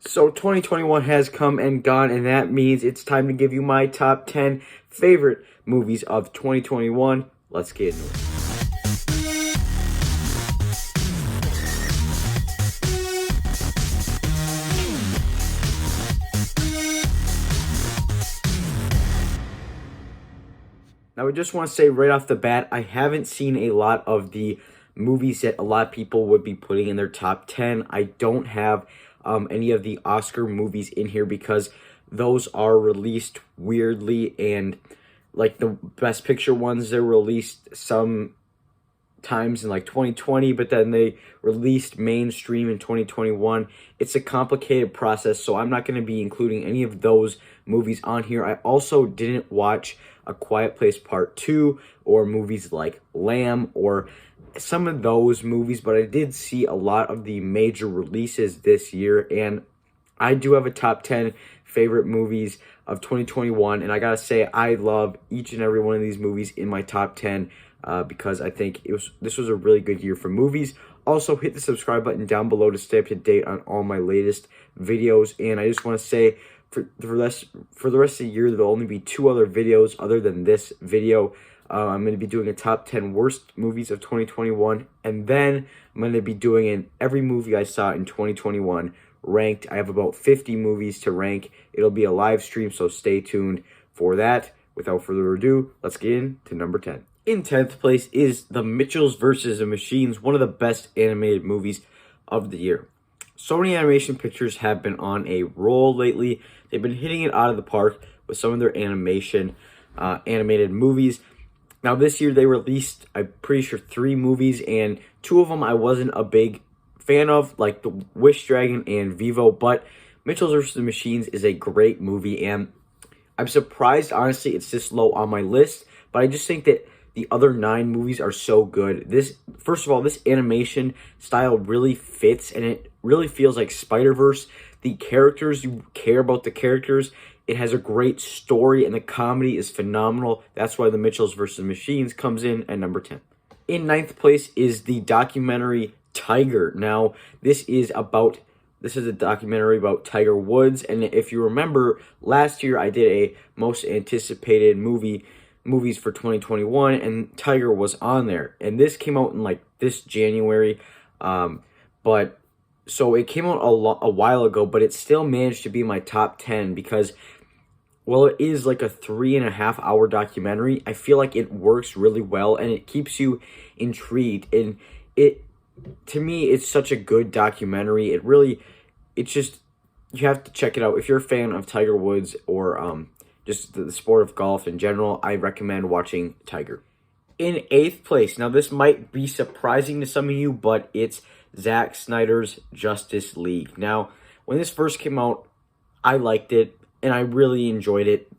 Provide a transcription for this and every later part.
So 2021 has come and gone, and that means it's time to give you my top 10 favorite movies of 2021. Let's get into it. Now, I just want to say right off the bat, I haven't seen a lot of the movies that a lot of people would be putting in their top 10. I don't have any of the Oscar movies in here because those are released weirdly, and like the Best Picture ones, they're released some times in like 2020, but then they released mainstream in 2021. It's a complicated process, so I'm not going to be including any of those movies on here. I also didn't watch A Quiet Place Part 2 or movies like Lamb or some of those movies, but I did see a lot of the major releases this year, and I do have a top 10 favorite movies of 2021, and I gotta say, I love each and every one of these movies in my top 10 because I think this was a really good year for movies. Also, hit the subscribe button down below to stay up to date on all my latest videos, and I just want to say, for the rest of the year, there'll only be 2 other videos other than this video. I'm going to be doing a top 10 worst movies of 2021, and then I'm going to be doing every movie I saw in 2021 ranked. I have about 50 movies to rank. It'll be a live stream, so stay tuned for that. Without further ado, let's get into number 10. In 10th place is The Mitchells vs. the Machines, one of the best animated movies of the year. Sony Animation Pictures have been on a roll lately. They've been hitting it out of the park with some of their animated movies. Now, this year they released, I'm pretty sure, 3 movies, and 2 of them I wasn't a big fan of, like The Wish Dragon and Vivo, but Mitchells vs. the Machines is a great movie, and I'm surprised, honestly, it's this low on my list, but I just think that the other 9 movies are so good. First of all, this animation style really fits, and it really feels like Spider-Verse. The characters, you care about the characters. It has a great story, and the comedy is phenomenal. That's why The Mitchells vs. Machines comes in at number 10. In 9th place is the documentary Tiger. Now, this is a documentary about Tiger Woods, and if you remember, last year I did a most anticipated movies for 2021, and Tiger was on there. And this came out in like this January, so it came out a while ago, but it still managed to be my top 10 because, well, it is like a 3.5-hour documentary. I feel like it works really well, and it keeps you intrigued. And to me, it's such a good documentary. You have to check it out. If you're a fan of Tiger Woods or just the sport of golf in general, I recommend watching Tiger. In 8th place, now this might be surprising to some of you, but it's Zack Snyder's Justice League. Now, when this first came out, I liked it, and I really enjoyed it.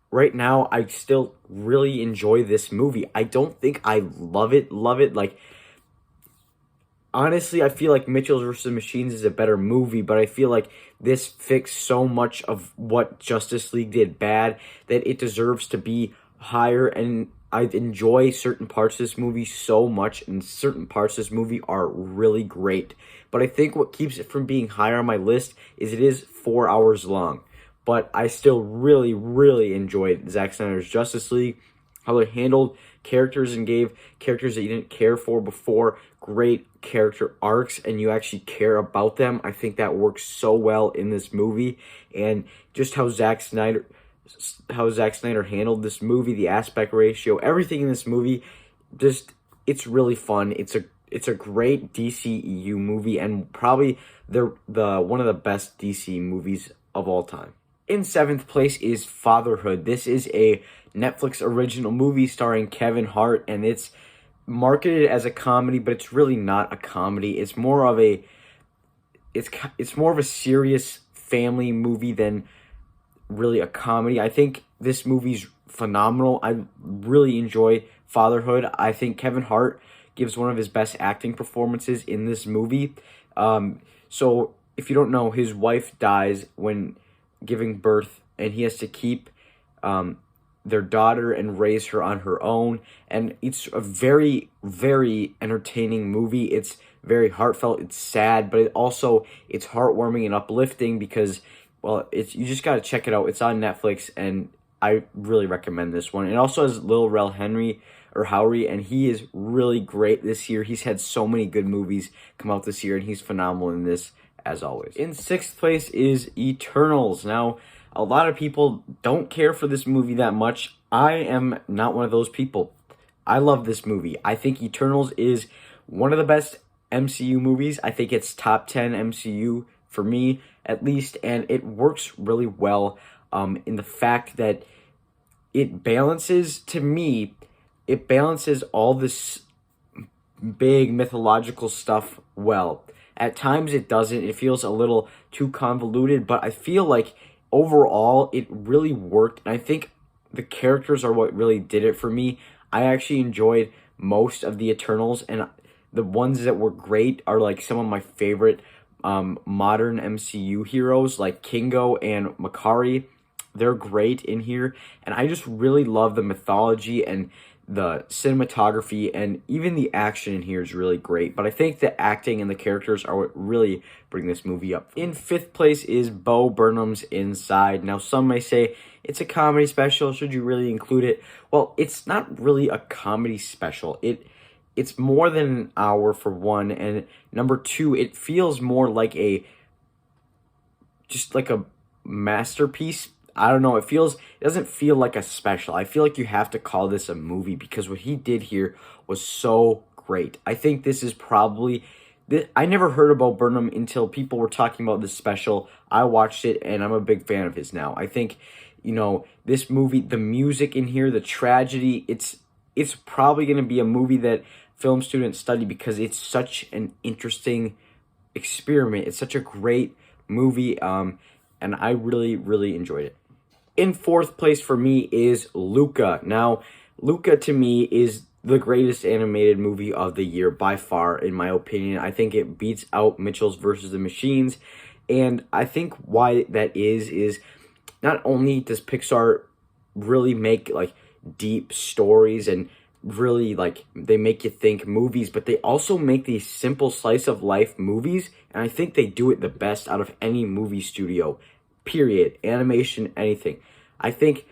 Right now, I still really enjoy this movie. I don't think I love it. Like, honestly, I feel like Mitchells vs. Machines is a better movie, but I feel like this fixed so much of what Justice League did bad that it deserves to be higher, and I enjoy certain parts of this movie so much, and certain parts of this movie are really great. But I think what keeps it from being higher on my list is it is 4 hours long. But I still really, really enjoyed Zack Snyder's Justice League, how they handled characters and gave characters that you didn't care for before great character arcs, and you actually care about them. I think that works so well in this movie, and just how Zack Snyder handled this movie, the aspect ratio, everything in this movie, it's really fun. It's a great DCEU movie, and probably the one of the best DC movies of all time. In 7th place is Fatherhood. This is a Netflix original movie starring Kevin Hart, and it's marketed as a comedy, but it's really not a comedy. It's more of a serious family movie than really a comedy. I think this movie's phenomenal. I really enjoy Fatherhood. I think Kevin Hart gives one of his best acting performances in this movie. So if you don't know, his wife dies when giving birth, and he has to keep their daughter and raise her on her own. And it's a very, very entertaining movie. It's very heartfelt. It's sad, but it's heartwarming and uplifting because, well, it's you just got to check it out. It's on Netflix, and I really recommend this one. It also has Lil Rel Howery, and he is really great this year. He's had so many good movies come out this year, and he's phenomenal in this, as always. In sixth place is Eternals. Now, a lot of people don't care for this movie that much. I am not one of those people. I love this movie. I think Eternals is one of the best MCU movies. I think it's top 10 MCU for me, at least, and it works really well in the fact that it balances, to me, it balances all this big mythological stuff well. At times it doesn't. It feels a little too convoluted, but I feel like overall it really worked. And I think the characters are what really did it for me. I actually enjoyed most of the Eternals, and the ones that were great are like some of my favorite modern MCU heroes, like Kingo and Makari. They're great in here, and I just really love the mythology and the cinematography, and even the action in here is really great. But I think the acting and the characters are what really bring this movie up. In fifth place is Bo Burnham's Inside. Now, some may say it's a comedy special. Should you really include it? Well, it's not really a comedy special. It's more than an hour, for one, and number two, it feels more like just like a masterpiece. I don't know, it doesn't feel like a special. I feel like you have to call this a movie because what he did here was so great. I think this is probably, I never heard about Burnham until people were talking about this special. I watched it, and I'm a big fan of his now. I think, this movie, the music in here, the tragedy, it's probably going to be a movie that film students study because it's such an interesting experiment. It's such a great movie, and I really, really enjoyed it. In fourth place for me is Luca. Now, Luca to me is the greatest animated movie of the year by far, in my opinion. I think it beats out Mitchell's versus the Machines, and I think why that is not only does Pixar really make like deep stories and really like they make you think movies, but they also make these simple slice of life movies, and I think they do it the best out of any movie studio. Period. Animation, anything. I think,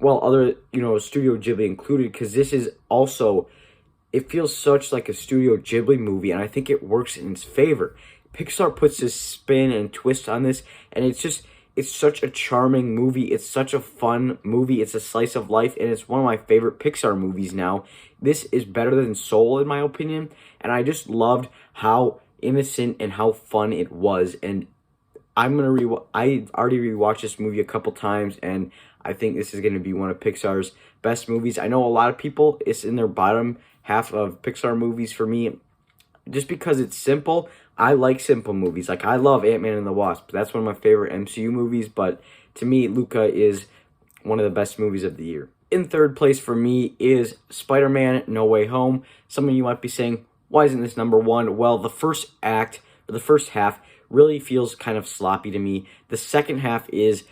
well, other, Studio Ghibli included, because this is also, it feels such like a Studio Ghibli movie, and I think it works in its favor. Pixar puts this spin and twist on this, and it's such a charming movie. It's such a fun movie. It's a slice of life, and it's one of my favorite Pixar movies now. This is better than Soul, in my opinion, and I just loved how innocent and how fun it was, and I already rewatched this movie a couple times, and I think this is going to be one of Pixar's best movies. I know a lot of people, it's in their bottom half of Pixar movies for me, just because it's simple. I like simple movies. Like, I love Ant-Man and the Wasp. That's one of my favorite MCU movies, but to me, Luca is one of the best movies of the year. In third place for me is Spider-Man No Way Home. Some of you might be saying, why isn't this number one? Well, the first half really feels kind of sloppy to me. The second half is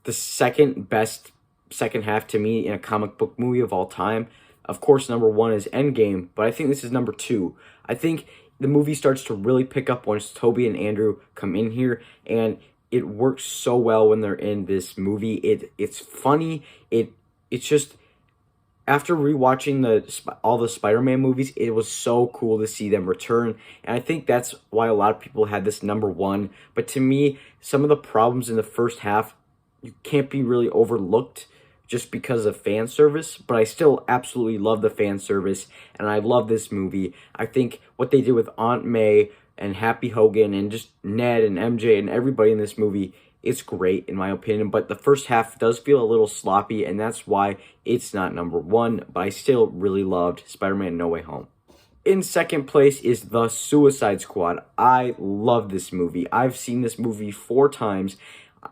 the second best second half to me in a comic book movie of all time. Of course, number one is Endgame, but I think this is number two. I think the movie starts to really pick up once Toby and Andrew come in here, and it works so well when they're in this movie. It's funny. It's just, after rewatching all the Spider-Man movies, it was so cool to see them return. And I think that's why a lot of people had this number one. But to me, some of the problems in the first half, you can't be really overlooked just because of fan service. But I still absolutely love the fan service, and I love this movie. I think what they did with Aunt May and Happy Hogan and just Ned and MJ and everybody in this movie, it's great in my opinion, but the first half does feel a little sloppy, and that's why it's not number one, but I still really loved Spider-Man No Way Home. In second place is The Suicide Squad. I love this movie. I've seen this movie 4 times.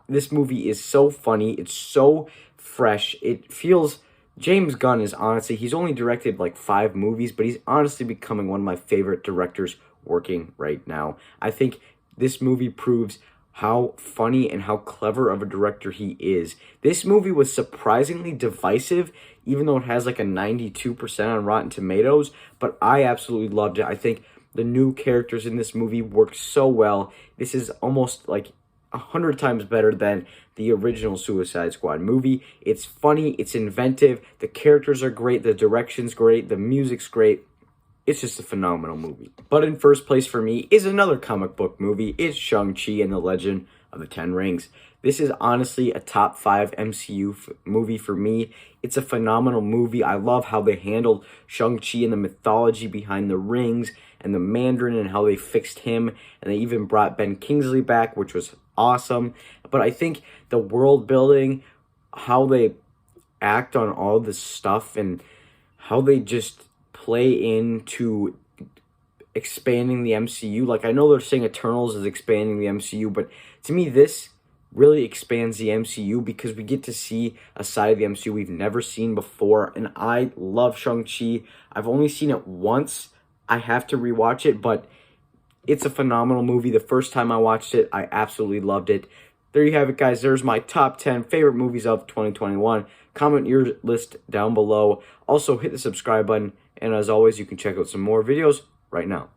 This movie is so funny. It's so fresh. It feels, James Gunn is honestly, he's only directed like 5 movies, but he's honestly becoming one of my favorite directors working right now. I think this movie proves how funny and how clever of a director he is. This movie was surprisingly divisive, even though it has like a 92% on Rotten Tomatoes, but I absolutely loved it. I think The new characters in this movie work so well. This is almost like 100 times better than the original Suicide Squad movie. It's funny, it's inventive, the characters are great, the direction's great, the music's great. It's just a phenomenal movie. But in first place for me is another comic book movie. It's Shang-Chi and the Legend of the Ten Rings. This is honestly a top 5 MCU movie for me. It's a phenomenal movie. I love how they handled Shang-Chi and the mythology behind the rings and the Mandarin and how they fixed him. And they even brought Ben Kingsley back, which was awesome. But I think the world building, how they act on all this stuff, and how they just play into expanding the MCU. Like, I know they're saying Eternals is expanding the MCU, but to me, this really expands the MCU because we get to see a side of the MCU we've never seen before. And I love Shang-Chi. I've only seen it once. I have to rewatch it, but it's a phenomenal movie. The first time I watched it, I absolutely loved it. There you have it, guys. There's my top 10 favorite movies of 2021. Comment your list down below. Also, hit the subscribe button. And as always, you can check out some more videos right now.